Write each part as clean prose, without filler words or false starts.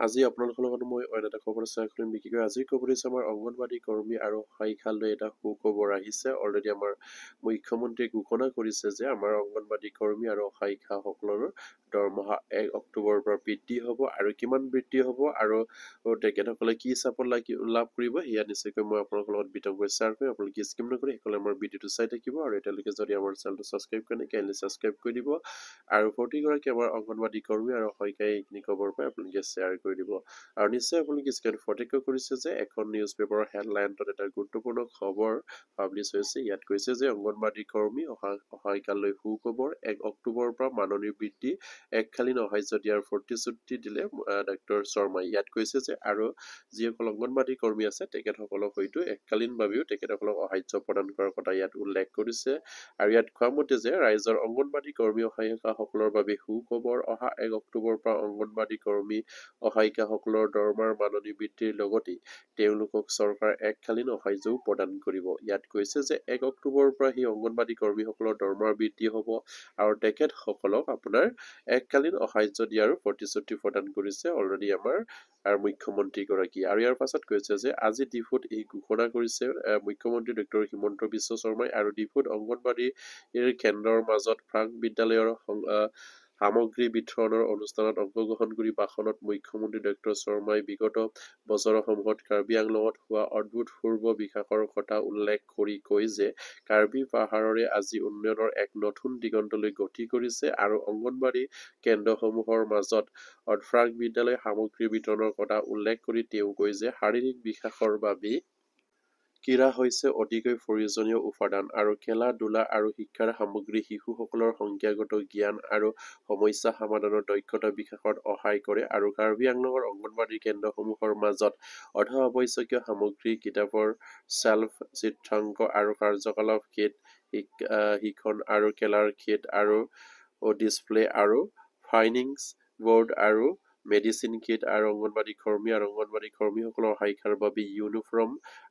আজি আপোনালোকৰ লগত মই অন্য এটা খবৰ শ্বেয়াৰ কৰিম বিশেষকৈ আজি খবৰ হৈছে আমাৰ অংগনবাড়ী কৰ্মী আৰু সহায়িকালৈ এটা সুখবৰ আহিছে অলৰেডি আমাৰ মুখ্যমন্ত্ৰীয়ে ঘোষণা কৰিছে যে আমাৰ অংগনবাড়ী কৰ্মী আৰু সহায়িকাসকলৰ দৰমহা 1 অক্টোবৰৰ পৰা বৃদ্ধি হ'ব আৰু কিমান বৃদ্ধি হ'ব আৰু তেখেতসকলে কি চাপত লাভ কৰিব সেয়া নিশ্চয়কৈ মই আপোনালোকৰ লগত বিতংকৈ শ্বেয়াৰ কৰিম আপোনালোকে স্কিপ নকৰি সকলোৱে আমাৰ ভিডিঅ'টো চাই থাকিব আৰু এতিয়ালৈকে যদি আমাৰ চেনেলটো ছাবস্ক্ৰাইব কৰে কাইণ্ডলি ছাবস্ক্ৰাইব কৰি দিব আৰু প্ৰতিগৰাকী আমাৰ অংগনবাড়ী কৰ্মী আৰু সহায়িকাই এইখিনি খবৰ পাই আপোনালোকে শ্বেয়াৰ কৰি দিব আৰু নিশ্চয় আপোনালোকে স্ক্ৰীন প্ৰত্যক্ষ কৰিছে যে এখন নিউজ পেপাৰৰ হেডলাইনত এটা গুৰুত্বপূৰ্ণ খবৰ পাব্লিছ হৈছে ইয়াত কৈছে যে অংগনবাড়ী কৰ্মী সহায়িকালৈ সুখবৰ 1 অক্টোবৰৰ পৰা মাননি বৃদ্ধি এককালীন সাহায্য দিয়াৰ প্ৰতিশ্ৰুতি দিলে ডক্টৰ শৰ্মাই ইয়াত কৈছে যে আৰু যিসকল অংগনবাড়ী কৰ্মী আছে তেখেতসকলক হয়তো এককালীনভাৱেও তেখেতসকলক সাহায্য প্ৰদান কৰাৰ কথা ইয়াত উল্লেখ কৰিছে আৰু ইয়াত কোৱা মতে যে ৰাইজৰ অংগনবাড়ী কৰ্মী সহায়িকাসকলৰ বাবে সুখবৰ অহা 1 অক্টোবৰৰ পৰা অংগনবাড়ী কৰ্মী সহায়িকাসকলৰ দৰমহাৰ মাননি বৃদ্ধিৰ লগতে তেওঁলোকক চৰকাৰ এককালীন সাহায্যও প্ৰদান কৰিব ইয়াত কৈছে যে 1 অক্টোবৰৰ পৰা সেই অংগনবাড়ী কৰ্মীসকলৰ দৰমহাৰ বৃদ্ধি হ'ব আৰু তেখেতসকলক আপোনাৰ এককালীন সাহায্য দিয়াৰ প্ৰতিশ্ৰুতি প্ৰদান কৰিছে অলৰেডি আমাৰ মুখ্যমন্ত্ৰীগৰাকী আৰু ইয়াৰ পাছত কৈছে যে আজি ডিফুত এই ঘোষণা কৰিছে মুখ্যমন্ত্ৰী ডক্টৰ হিমন্ত বিশ্ব শৰ্মাই আৰু ডিফুত অংগনবাড়ীৰ কেন্দ্ৰৰ মাজত প্ৰাক বিদ্যালয়ৰ সামগ্ৰী বিতৰণৰ অনুষ্ঠানত অংশগ্ৰহণ কৰি ভাষণত মুখ্যমন্ত্ৰী ডক্টৰ শৰ্মাই বিগত বছৰসমূহত কাৰ্বি আংলঙত হোৱা অভূতপূৰ্ব বিকাশৰ কথা উল্লেখ কৰি কয় যে কাৰ্বি পাহাৰৰে আজি উন্নয়নৰ এক নতুন দিগন্তলৈ গতি কৰিছে আৰু অংগনবাড়ী কেন্দ্ৰসমূহৰ মাজত প্ৰাক বিদ্যালয় সামগ্ৰী বিতৰণৰ কথা উল্লেখ কৰি তেওঁ কয় যে শাৰীৰিক বিকাশৰ বাবে ক্ৰীড়া হৈছে অতিকৈ প্ৰয়োজনীয় উপাদান আৰু খেলা ধূলা আৰু শিক্ষাৰ সামগ্ৰী শিশুসকলৰ সংখ্যাগত জ্ঞান আৰু সমস্যা সমাধানৰ দক্ষতা বিকাশত সহায় কৰে আৰু কাৰ্বি আংলঙৰ অংগনবাড়ী কেন্দ্ৰসমূহৰ মাজত অত্যাৱশ্যকীয় সামগ্ৰী কিতাপৰ শ্বেল্ফ চিত্ৰাংক আৰু কাৰ্যকলাপ কিট শিক্ষণ আৰু খেলাৰ কিট আৰু ডিছপ্লে আৰু ফাইনিংছ বৰ্ড আৰু মেডিচিন কিট আৰু অংগনবাড়ী কৰ্মীসকলৰ সহায়িকাৰ বাবে ইউনিফৰ্ম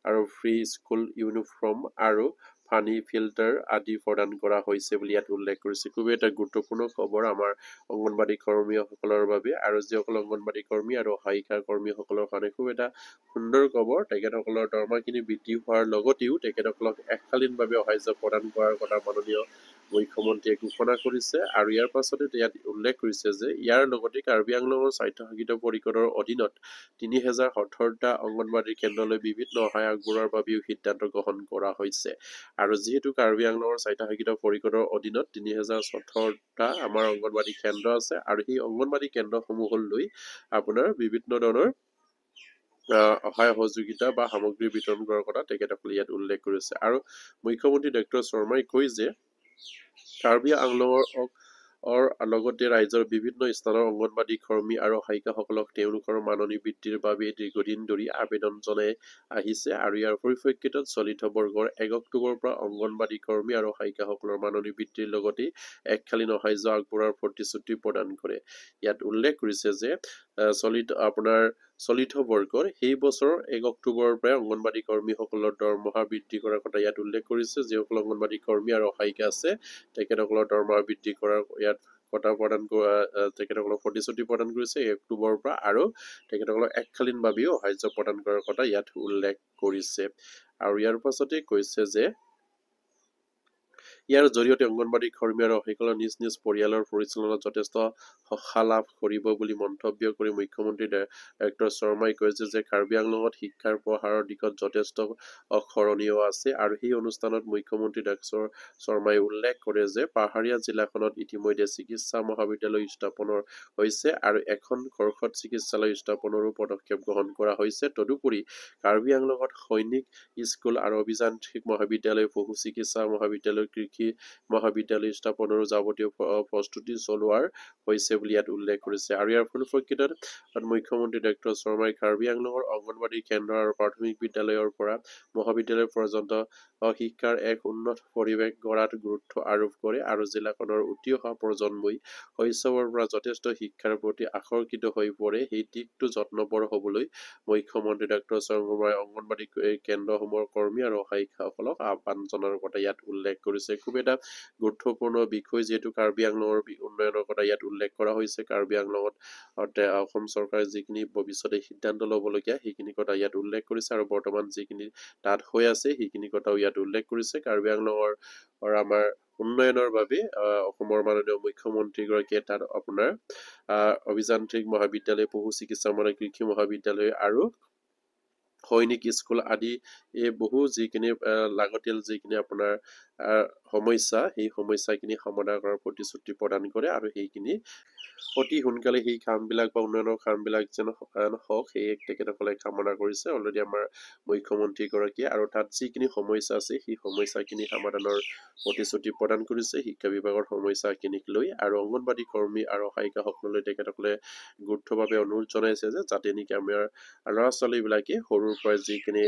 আৰু ফ্ৰী স্কুল ইউনিফৰ্ম আৰু পানী ফিল্টাৰ আদি প্ৰদান কৰা হৈছে বুলি ইয়াত উল্লেখ কৰিছে খুবেই এটা গুৰুত্বপূৰ্ণ খবৰ আমাৰ অংগনবাড়ী কৰ্মীসকলৰ বাবে আৰু যিসকল অংগনবাড়ী কৰ্মী আৰু সহায়িকা কৰ্মীসকলৰ কাৰণে খুব এটা সুন্দৰ খবৰ তেখেতসকলৰ দৰমহাখিনি বৃদ্ধি হোৱাৰ লগতেও তেখেতসকলক এককালীনভাৱে সাহায্য প্ৰদান কৰাৰ কথা মাননীয় মুখ্যমন্ত্ৰীয়ে ঘোষণা কৰিছে আৰু ইয়াৰ পাছতে ইয়াত উল্লেখ কৰিছে যে ইয়াৰ লগতে কাৰ্বি আংলঙৰ স্বায়ত্তশাসিত পৰিষদৰ অধীনত 3017টা অংগনবাড়ী কেন্দ্ৰলৈ বিভিন্ন সহায় আগবঢ়োৱাৰ বাবেও সিদ্ধান্ত গ্ৰহণ কৰা হৈছে আৰু যিহেতু কাৰ্বি আংলঙৰ স্বায়ত্তশাসিত পৰিষদৰ অধীনত 3017টা আমাৰ অংগনবাড়ী কেন্দ্ৰ আছে আৰু সেই অংগনবাড়ী কেন্দ্ৰসমূহলৈ আপোনাৰ বিভিন্ন ধৰণৰ সহায় সহযোগিতা বা সামগ্ৰী বিতৰণ কৰাৰ কথা তেখেতসকলে ইয়াত উল্লেখ কৰিছে আৰু মুখ্যমন্ত্ৰী ডক্টৰ শৰ্মাই কয় যে কাৰ্বি আংলঙৰ লগতে ৰাজ্যৰ বিভিন্ন স্থানৰ অংগনবাড়ী কৰ্মী আৰু সহায়িকাসকলক তেওঁলোকৰ মাননি বৃদ্ধিৰ বাবে দীৰ্ঘদিন ধৰি আবেদন জনাই আহিছে আৰু ইয়াৰ পৰিপ্ৰেক্ষিতত চলিত বৰ্ষৰ 1 অক্টোবৰৰ পৰা অংগনবাড়ী কৰ্মী আৰু সহায়িকাসকলৰ মাননি বৃদ্ধিৰ লগতে এককালীন সাহায্য আগবঢ়োৱাৰ প্ৰতিশ্ৰুতি প্ৰদান কৰে ইয়াত উল্লেখ কৰিছে যে চলিত বৰ্ষৰ সেই বছৰৰ 1 অক্টোবৰৰ পৰা অংগনবাড়ী কৰ্মীসকলৰ দৰমহা বৃদ্ধি কৰাৰ কথা ইয়াত উল্লেখ কৰিছে যিসকল অংগনবাড়ী কৰ্মী আৰু সহায়িকা আছে তেখেতসকলৰ দৰমহা বৃদ্ধি কৰাৰ ইয়াত কথা প্ৰদান তেখেতসকলক প্ৰতিশ্ৰুতি প্ৰদান কৰিছে 1 অক্টোবৰৰ পৰা আৰু তেখেতসকলক এককালীনভাৱেও সাহায্য প্ৰদান কৰাৰ কথা ইয়াত উল্লেখ কৰিছে আৰু ইয়াৰ পাছতে কৈছে যে ইয়াৰ জৰিয়তে অংগনবাড়ী কৰ্মী আৰু সহায়িকাসকলৰ নিজ নিজ পৰিয়ালৰ পৰিচালনাত যথেষ্ট সকাহ লাভ কৰিব বুলি মন্তব্য কৰি মুখ্যমন্ত্ৰী ডক্টৰ শৰ্মাই কৈছে যে কাৰ্বি আংলঙত শিক্ষাৰ প্ৰসাৰৰ দিশত যথেষ্ট সৰণীয় আছে আৰু সেই অনুষ্ঠানত মুখ্যমন্ত্ৰী ডক্টৰ শৰ্মাই উল্লেখ কৰে যে পাহাৰীয়া জিলাখনত ইতিমধ্যে চিকিৎসা মহাবিদ্যালয় স্থাপনৰ হৈছে আৰু এখন কৰ্কট চিকিৎসালয় স্থাপনৰো পদক্ষেপ গ্ৰহণ কৰা হৈছে তদুপৰি কাৰ্বি আংলঙত সৈনিক স্কুল আৰু অভিযান্ত্ৰিক মহাবিদ্যালয় পশু চিকিৎসা মহাবিদ্যালয় কৃষি মহাবিদ্যালয় স্থাপনৰো যাৱতীয় প্ৰস্তুতি চলোৱাৰ হৈছে বুলি ইয়াত উল্লেখ কৰিছে আৰু ইয়াৰ পৰিপ্ৰেক্ষিতত মুখ্যমন্ত্ৰী ডক্টৰ শৰ্মাই কাৰ্বি আংলঙৰ অংগনবাড়ী কেন্দ্ৰ আৰু প্ৰাথমিক বিদ্যালয়ৰ পৰা মহাবিদ্যালয় পৰ্যন্ত শিক্ষাৰ এক উন্নত পৰিৱেশ গঢ়াত গুৰুত্ব আৰোপ কৰে আৰু জিলাখনৰ উঠি অহা প্ৰজন্মই শৈশৱৰ পৰা যথেষ্ট শিক্ষাৰ প্ৰতি আকৰ্ষিত হৈ পৰে সেই দিশটো যত্নপৰ হ'বলৈ মুখ্যমন্ত্ৰী ডক্টৰ শৰ্মাই অংগনবাড়ী কেন্দ্ৰসমূহৰ কৰ্মী আৰু সহায়িকাসকলক আহ্বান জনাৰ কথা ইয়াত উল্লেখ কৰিছে খুব এটা গুৰুত্বপূৰ্ণ বিষয়, যিহেতু কাৰ্বি আংলঙৰ উন্নয়নৰ কথা ইয়াত উল্লেখ কৰা হৈছে। কাৰ্বি আংলঙত অসম চৰকাৰে যিখিনি ভৱিষ্যতে সিদ্ধান্ত ল'বলগীয়া সেইখিনি কথা ইয়াত উল্লেখ কৰিছে, আৰু বৰ্তমান যিখিনি তাত হৈ আছে সেইখিনি কথাও ইয়াত উল্লেখ কৰিছে। কাৰ্বি আংলঙৰ আমাৰ উন্নয়নৰ বাবে অসমৰ মাননীয় মুখ্যমন্ত্ৰীগৰাকীয়ে তাত আপোনাৰ অভিযান্ত্ৰিক মহাবিদ্যালয়, পশু চিকিৎসালয়, কৃষি মহাবিদ্যালয় আৰু সৈনিক স্কুল আদি এই বহু যিখিনি লাগতিয়াল যিখিনি আপোনাৰ সমস্যা, সেই সমস্যাখিনি সমাধান কৰাৰ প্ৰতিশ্ৰুতি প্ৰদান কৰে, আৰু সেইখিনি অতি সোনকালে সেই কামবিলাক বা উন্নয়নৰ কামবিলাক যেন হওক সেয়ে তেখেতসকলে কামনা কৰিছে অলৰেডি আমাৰ মুখ্যমন্ত্ৰীগৰাকীয়ে। আৰু তাত যিখিনি সমস্যা আছে সেই সমস্যাখিনি সমাধানৰ প্ৰতিশ্ৰুতি প্ৰদান কৰিছে শিক্ষা বিভাগৰ সমস্যাখিনিক লৈ। আৰু অংগনবাদী কৰ্মী আৰু সহায়িকাসকললৈ তেখেতসকলে গুৰুত্বভাৱে অনুৰোধ জনাইছে যে যাতে নেকি আমাৰ ল'ৰা ছোৱালীবিলাকে সৰুৰ পৰা যিখিনি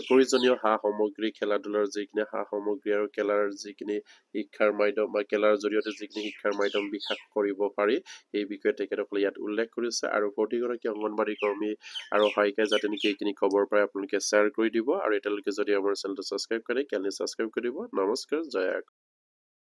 প্ৰয়োজনীয় সা সামগ্ৰী, খেলা ধূলাৰ যিখিনি সা সামগ্ৰী আৰু খেলাৰ যিখিনি শিক্ষাৰ মাধ্যম বা খেলাৰ জৰিয়তে যিখিনি শিক্ষাৰ মাধ্যম বিকাশ কৰিব পাৰি এই বিষয়ে তেখেতসকলে ইয়াত উল্লেখ কৰিছে। আৰু প্ৰতিগৰাকী অংগনবাদী কৰ্মী আৰু সহায়িকাই যাতে নেকি এইখিনি খবৰ পাই আপোনালোকে শ্বেয়াৰ কৰি দিব, আৰু এতিয়ালৈকে যদি আমাৰ চেনেলটো ছাবস্ক্ৰাইব কৰে কেনে ছাবস্ক্ৰাইব কৰি দিব। নমস্কাৰ, জয় আগ।